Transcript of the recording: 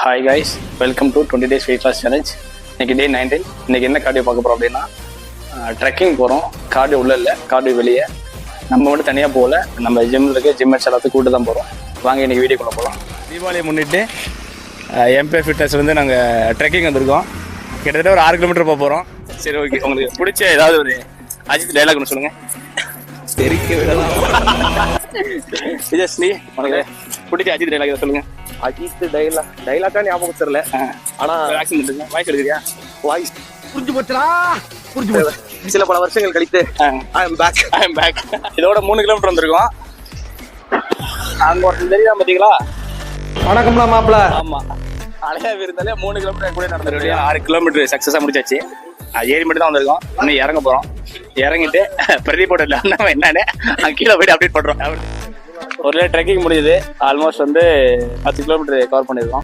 Hi guys, welcome to 20 days weight loss challenge. இன்னைக்கு டே 19. இன்னைக்கு என்ன கார்டியோ பார்க்க போகிறோம் அப்படின்னா ட்ரெக்கிங் போகிறோம். கார்டியோ உள்ள இல்லை, கார்டியோ வெளியே. நம்ம மட்டும் தனியாக போகல, நம்ம ஜிம்மில் இருக்க ஜிம்மேட்ஸ் எல்லாத்துக்கும் கூட்டு தான் போகிறோம். வாங்க இன்னைக்கு வீடியோக்குள்ளே போகலாம். தீபாவளியை முன்னிட்டு எம்பே ஃபிட்னஸ்லேருந்து நாங்கள் ட்ரெக்கிங் வந்திருக்கோம். கிட்டத்தட்ட ஒரு 6 கிலோமீட்டர் போக போகிறோம். சரி, ஓகே. உங்களுக்கு பிடிச்ச ஏதாவது ஒரு அஜித் டைலாக் ஒன்று சொல்லுங்கள். தெரிக்க விடலாம். விஜயஸ்ரீ, உனக்கு பிடிச்ச அஜித் டைலாக் இதை சொல்லுங்கள். அஜித் டைலாக்கா ஞாபகம் தெரியல. ஆனா வாய்ஸ் எடுக்கிறியா? வாய்ஸ் புரிஞ்சு போச்சுடா, புரிஞ்சு போச்சு. சில பல வருஷங்கள் கழித்து ஐ அம் பேக். இதோட 3 கிலோமீட்டர் வந்திருக்கோம். அங்க ஒருத்தர் தெரியுதா பாத்தீங்களா? வணக்கம்ல மாப்பிள்ள. ஆமா, அலையா இருந்தாலே 3 கிலோமீட்டர் கூட நடந்துருக்கோம். 6 கிலோமீட்டர் சக்சஸா முடிச்சாச்சு. ஏறி மட்டும் தான் வந்திருக்கோம். இன்னும் இறங்க போறோம். இறங்கிட்டு பிரதீப் நம்ம என்னன்னு அங்க கீழே போயிட்டு அப்டேட் பண்றோம். ஒரு ட்ரெக்கிங் முடியுது. ஆல்மோஸ்ட் 10 கிலோமீட்டர் கவர் பண்ணிருக்கோம்.